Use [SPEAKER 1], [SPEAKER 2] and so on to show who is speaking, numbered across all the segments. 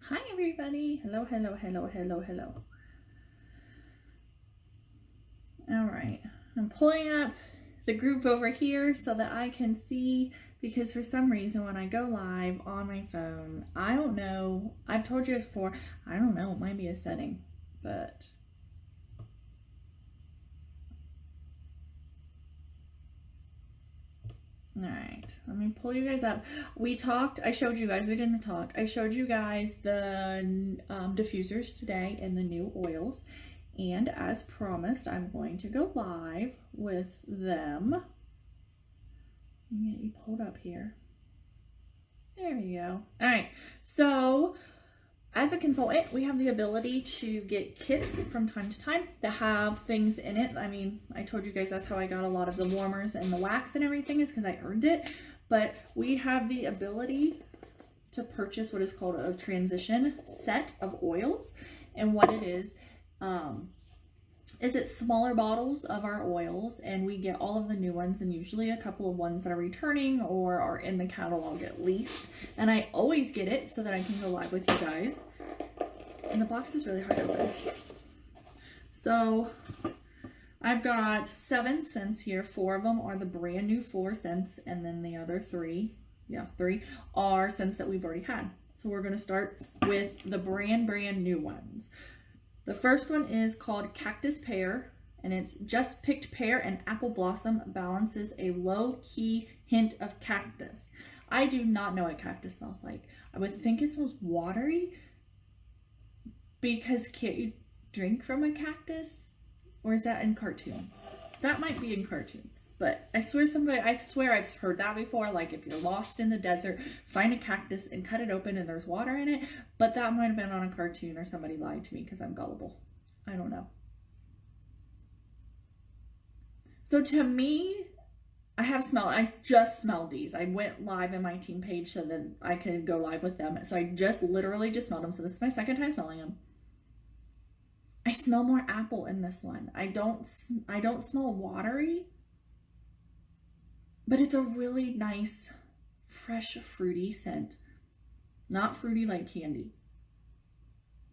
[SPEAKER 1] Hi everybody. Hello, hello, hello, hello, hello. All right. I'm pulling up the group over here so that I can see, because for some reason when I go live on my phone, I don't know. I've told you this before. I don't know. It might be a setting, but all right, let me pull you guys up. We talked, I showed you guys, we didn't talk. I showed you guys the diffusers today and the new oils. And as promised, I'm going to go live with them. Let me get you pulled up here. There we go. All right, so as a consultant, we have the ability to get kits from time to time that have things in it. I mean, I told you guys that's how I got a lot of the warmers and the wax and everything, is because I earned it. But we have the ability to purchase what is called a transition set of oils. And what it is it's smaller bottles of our oils, and we get all of the new ones, and usually a couple of ones that are returning or are in the catalog at least. And I always get it so that I can go live with you guys. And the box is really hard to open. So I've got 7 scents here. 4 of them are the brand new 4 scents, and then the other 3 are scents that we've already had. So we're going to start with the brand new ones. The first one is called Cactus Pear, and it's just picked pear and apple blossom, balances a low-key hint of cactus. I do not know what cactus smells like. I would think it smells watery, because can't you drink from a cactus? Or is that in cartoons? That might be in cartoons, but I swear I've heard that before. Like, if you're lost in the desert, find a cactus and cut it open and there's water in it. But that might have been on a cartoon, or somebody lied to me because I'm gullible. I don't know. So to me, I just smelled these. I went live in my team page so that I could go live with them. So I literally just smelled them. So this is my second time smelling them. I smell more apple in this one. I don't smell watery, but it's a really nice, fresh, fruity scent. Not fruity like candy,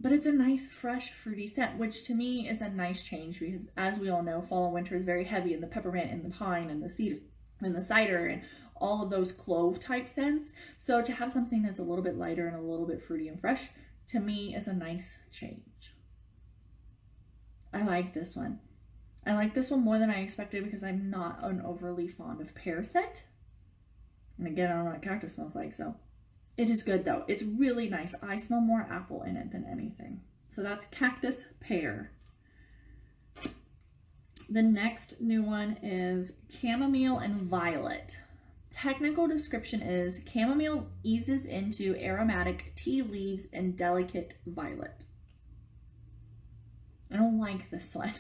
[SPEAKER 1] but it's a nice, fresh, fruity scent, which to me is a nice change, because as we all know, fall and winter is very heavy in the peppermint and the pine and the cedar and the cider and all of those clove type scents. So to have something that's a little bit lighter and a little bit fruity and fresh, to me is a nice change. I like this one. I like this one more than I expected, because I'm not an overly fond of pear scent. And again, I don't know what cactus smells like, so it is good though. It's really nice. I smell more apple in it than anything. So that's Cactus Pear. The next new one is Chamomile and Violet. Technical description is chamomile eases into aromatic tea leaves and delicate violet. I don't like this one.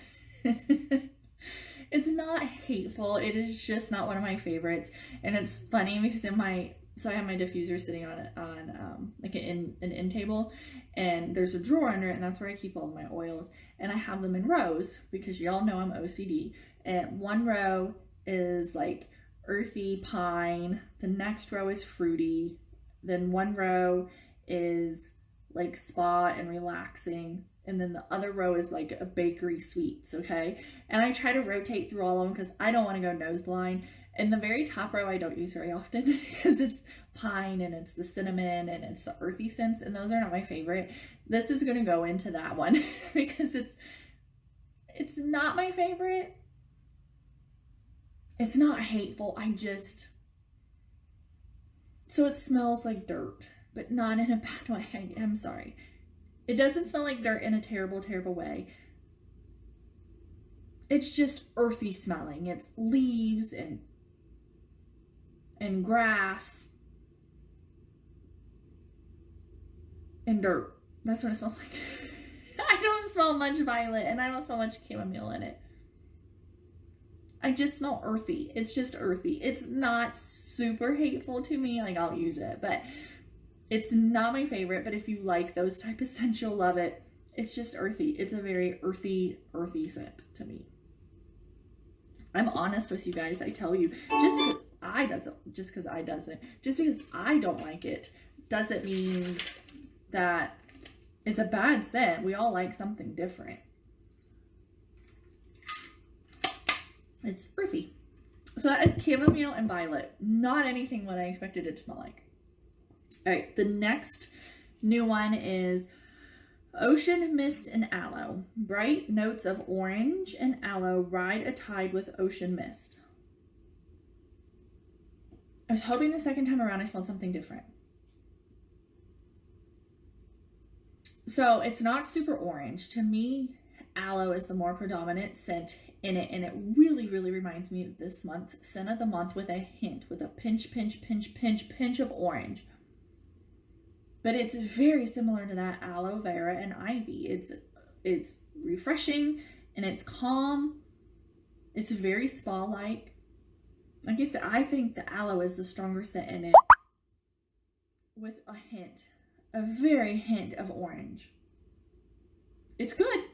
[SPEAKER 1] It's not hateful. It is just not one of my favorites. And it's funny because I have my diffuser sitting on like an end table, and there's a drawer under it, and that's where I keep all of my oils. And I have them in rows because y'all know I'm OCD. And one row is like earthy pine. The next row is fruity. Then one row is like spa and relaxing. And then the other row is like a bakery sweets, okay? And I try to rotate through all of them because I don't want to go nose blind. And the very top row I don't use very often because it's pine and it's the cinnamon and it's the earthy scents, and those are not my favorite. This is going to go into that one because it's not my favorite. It's not hateful. So it smells like dirt, but not in a bad way. I'm sorry. It doesn't smell like dirt in a terrible, terrible way. It's just earthy smelling. It's leaves and grass and dirt. That's what it smells like. I don't smell much violet, and I don't smell much chamomile in it. I just smell earthy. It's just earthy. It's not super hateful to me. Like, I'll use it, but it's not my favorite. But if you like those type of scents, you'll love it. It's just earthy. It's a very earthy scent to me. I'm honest with you guys. I tell you, just because I don't like it doesn't mean that It's a bad scent. We all like something different. It's earthy. So that is chamomile and violet. Not anything what I expected it to smell like. All right, the next new one is ocean mist and aloe. Bright notes of orange and aloe ride a tide with ocean mist. I was hoping the second time around I smelled something different. So it's not super orange. To me, aloe is the more predominant scent in it, and it really, really reminds me of this month's scent of the month with a hint, with a pinch of orange. But it's very similar to that aloe vera and ivy. It's refreshing and it's calm. It's very spa-like. Like I said, I think the aloe is the stronger scent in it, with a very hint of orange. It's good.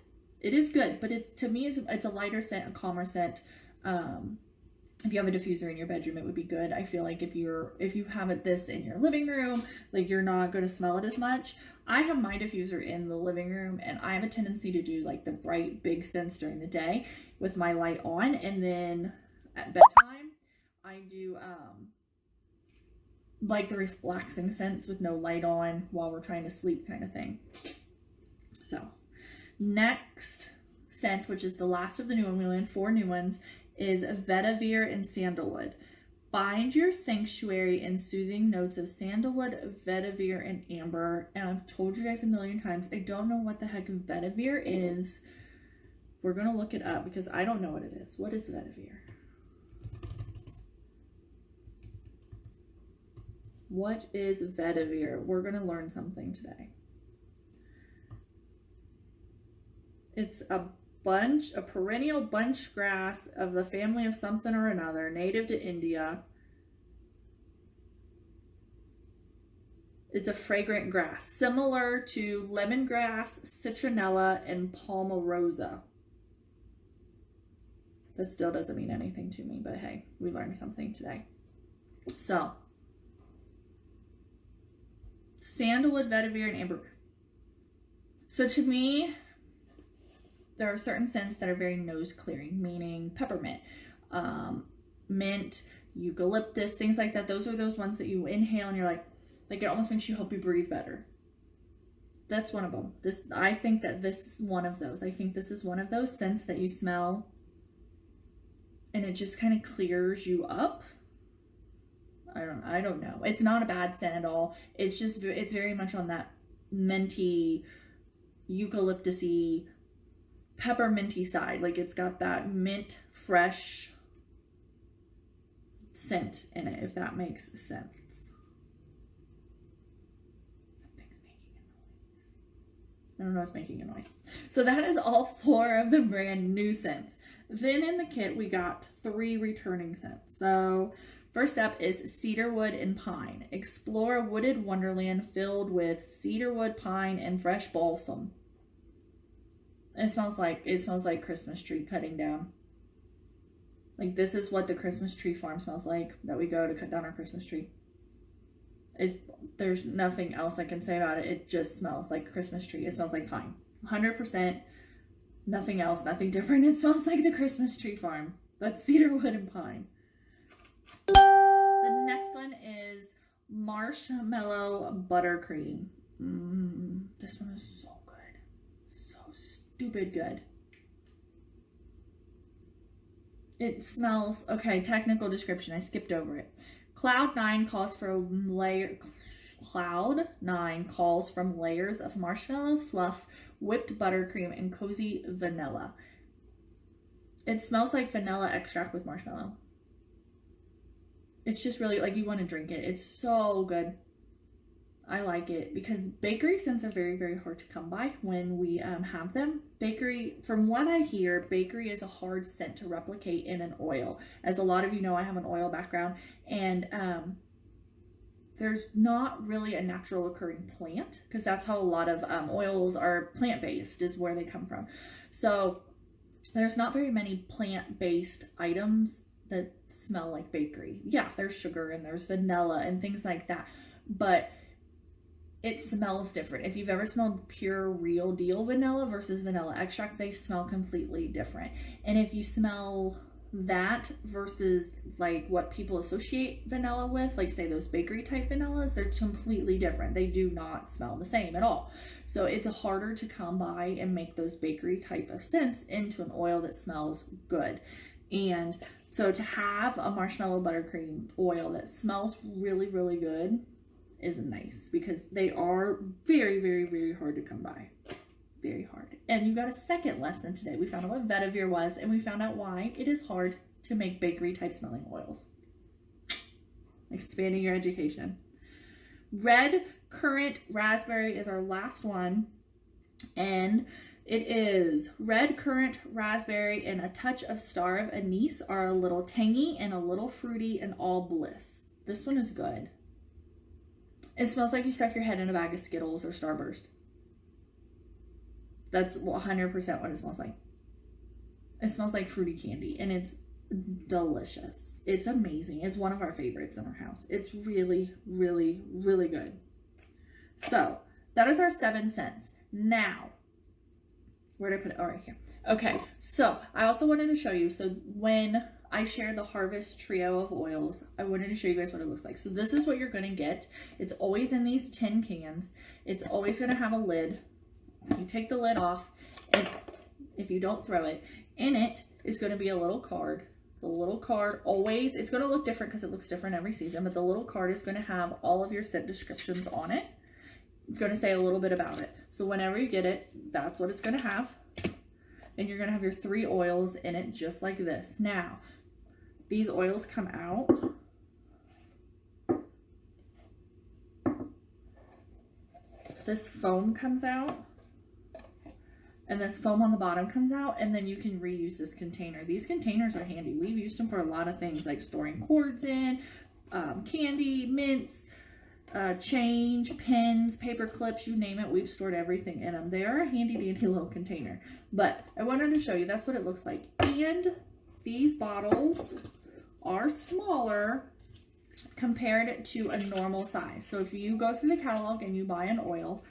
[SPEAKER 1] It is good, but to me, it's a lighter scent, a calmer scent. If you have a diffuser in your bedroom, it would be good. I feel like if you have this in your living room, like you're not going to smell it as much. I have my diffuser in the living room, and I have a tendency to do like the bright, big scents during the day with my light on, and then at bedtime, I do like the relaxing scents with no light on while we're trying to sleep kind of thing. So next scent, which is the last of the new one, we only had 4 new ones, is vetiver and sandalwood. Find your sanctuary in soothing notes of sandalwood, vetiver, and amber. And I've told you guys a million times, I don't know what the heck vetiver is. We're going to look it up because I don't know what it is. What is vetiver? What is vetiver? We're going to learn something today. It's a perennial bunch grass of the family of something or another, native to India. It's a fragrant grass, similar to lemongrass, citronella, and palmarosa. That still doesn't mean anything to me, but hey, we learned something today. So, sandalwood, vetiver, and amber. So to me, there are certain scents that are very nose clearing, meaning peppermint, mint, eucalyptus, things like that. Those are those ones that you inhale and you're like it almost makes you help you breathe better. That's one of them. I think that this is one of those. I think this is one of those scents that you smell and it just kind of clears you up. I don't know. It's not a bad scent at all. It's just, it's very much on that minty, eucalyptusy, pepperminty side. Like it's got that mint fresh scent in it, if that makes sense. Something's making a noise. I don't know what's making a noise. So that is all 4 of the brand new scents. Then in the kit we got 3 returning scents. So first up is cedarwood and pine. Explore a wooded wonderland filled with cedarwood, pine, and fresh balsam. It smells like Christmas tree cutting down. Like this is what the Christmas tree farm smells like that we go to cut down our Christmas tree. There's nothing else I can say about it. It just smells like Christmas tree. It smells like pine. 100%. Nothing else, nothing different. It smells like the Christmas tree farm. That's cedarwood and pine. The next one is marshmallow buttercream. This one is so good. So stupid good. It smells, okay, technical description, I skipped over it. Cloud 9 calls from layers of marshmallow fluff, whipped buttercream, and cozy vanilla. It smells like vanilla extract with marshmallow. It's just really, like, you want to drink it. It's so good. I like it because bakery scents are very, very hard to come by when we have them. Bakery, from what I hear, bakery is a hard scent to replicate in an oil. As a lot of you know, I have an oil background, and there's not really a natural occurring plant because that's how a lot of oils are plant-based, is where they come from. So there's not very many plant-based items that smell like bakery. Yeah, there's sugar and there's vanilla and things like that, but it smells different. If you've ever smelled pure real deal vanilla versus vanilla extract, they smell completely different. And if you smell that versus like what people associate vanilla with, like say those bakery type vanillas, they're completely different. They do not smell the same at all. So it's harder to come by and make those bakery type of scents into an oil that smells good. And so to have a marshmallow buttercream oil that smells really, really good is nice, because they are very, very, very hard to come by. Very hard. And you got a second lesson today. We found out what vetiver was, and we found out why it is hard to make bakery type smelling oils. Expanding your education. Red currant raspberry is our last one, and it is red currant raspberry and a touch of star of anise are a little tangy and a little fruity and all bliss. This one is good. It smells like you stuck your head in a bag of Skittles or Starburst. That's 100% what it smells like. It smells like fruity candy, and it's delicious. It's amazing. It's one of our favorites in our house. It's really, really, really good. So that is our 7 cents. Now, where did I put it? Oh, right here. Okay, so I also wanted to show you, so when I shared the Harvest trio of oils, I wanted to show you guys what it looks like. So this is what you're going to get. It's always in these tin cans. It's always going to have a lid. You take the lid off, and if you don't throw it, in it is going to be a little card. The little card always, it's going to look different because it looks different every season, but the little card is going to have all of your scent descriptions on it. It's going to say a little bit about it. So whenever you get it, that's what it's going to have. And you're going to have your 3 oils in it just like this. Now, these oils come out. This foam comes out. And this foam on the bottom comes out, and then you can reuse this container. These containers are handy. We've used them for a lot of things, like storing cords in, candy, mints, change, pins, paper clips, you name it. We've stored everything in them. They are a handy dandy little container. But I wanted to show you, that's what it looks like. And these bottles are smaller compared to a normal size. So if you go through the catalog and you buy an oil,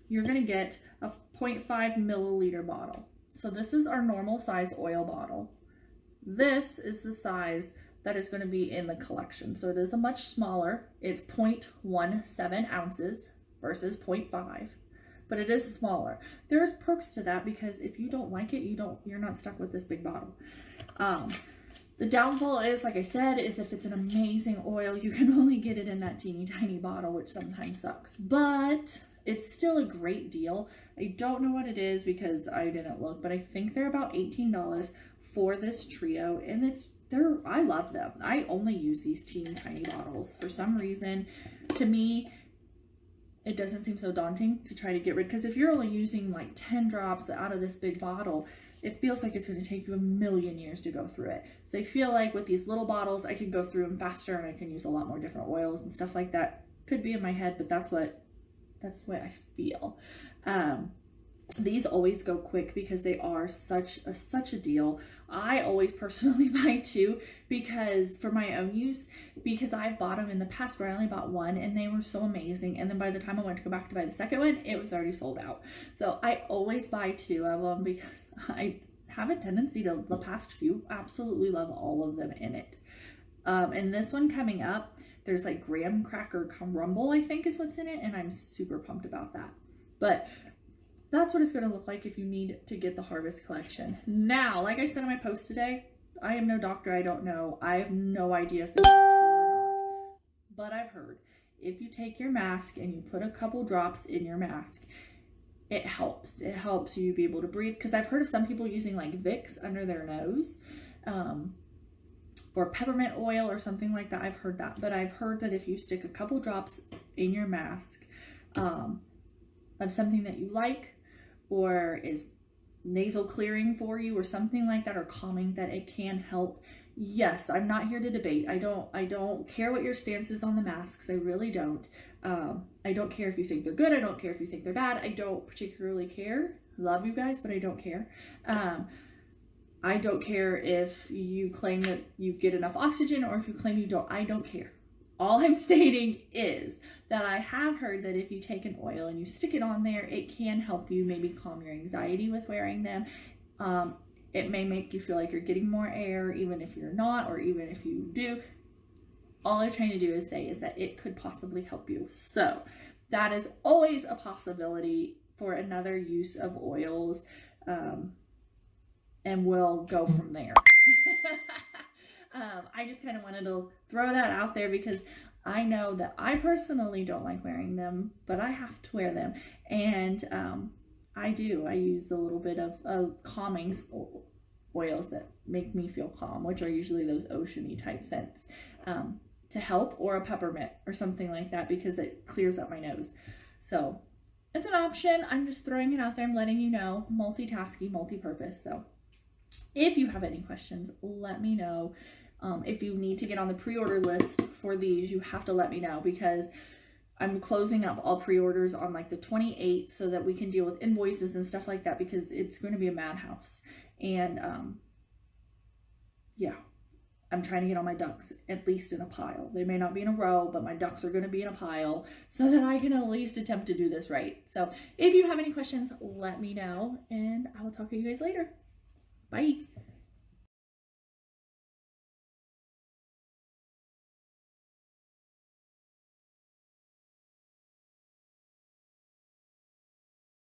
[SPEAKER 1] you're going to get a 0.5 milliliter bottle. So this is our normal size oil bottle. This is the size that is going to be in the collection. So it is a much smaller. It's 0.17 ounces versus 0.5, but it is smaller. There's perks to that, because if you don't like it, you're not stuck with this big bottle. The downfall is, like I said, is if it's an amazing oil, you can only get it in that teeny tiny bottle, which sometimes sucks, but it's still a great deal. I don't know what it is because I didn't look, but I think they're about $18 for this trio, and I love them. I only use these teeny tiny bottles for some reason. To me, it doesn't seem so daunting to try to get rid, because if you're only using like 10 drops out of this big bottle, it feels like it's going to take you a million years to go through it. So I feel like with these little bottles, I can go through them faster, and I can use a lot more different oils and stuff like that. Could be in my head, but that's what I feel. These always go quick because they are such a deal. I always personally buy 2 because for my own use, because I've bought them in the past where I only bought 1 and they were so amazing. And then by the time I went to go back to buy the second one, it was already sold out. So I always buy 2 of them because I have a tendency to, the past few, absolutely love all of them in it. And this one coming up, there's like graham cracker crumble, I think is what's in it. And I'm super pumped about that. But that's what it's going to look like if you need to get the Harvest collection. Now, like I said in my post today, I am no doctor. I don't know. I have no idea if this is true or not. But I've heard if you take your mask and you put a couple drops in your mask, it helps. It helps you be able to breathe. Because I've heard of some people using like Vicks under their nose, or peppermint oil or something like that. I've heard that. But I've heard that if you stick a couple drops in your mask of something that you like, or is nasal clearing for you or something like that, or calming, that it can help. Yes, I'm not here to debate. I don't care what your stance is on the masks. I really don't. I don't care if you think they're good. I don't care if you think they're bad. I don't particularly care. Love you guys, but I don't care. I don't care if you claim that you get enough oxygen or if you claim you don't. I don't care. All I'm stating is that I have heard that if you take an oil and you stick it on there, it can help you maybe calm your anxiety with wearing them. It may make you feel like you're getting more air, even if you're not, or even if you do. All I'm trying to do is say is that it could possibly help you. So that is always a possibility for another use of oils, and we'll go from there. I just kind of wanted to throw that out there because I know that I personally don't like wearing them, but I have to wear them. And I do. I use a little bit of calming oils that make me feel calm, which are usually those oceany type scents, to help, or a peppermint or something like that because it clears up my nose. So it's an option. I'm just throwing it out there. I'm letting you know. Multitasking, multi-purpose. So if you have any questions, let me know. If you need to get on the pre-order list for these, you have to let me know because I'm closing up all pre-orders on like the 28th so that we can deal with invoices and stuff like that because it's going to be a madhouse. And yeah, I'm trying to get all my ducks at least in a pile. They may not be in a row, but my ducks are going to be in a pile so that I can at least attempt to do this right. So if you have any questions, let me know, and I will talk to you guys later. Bye.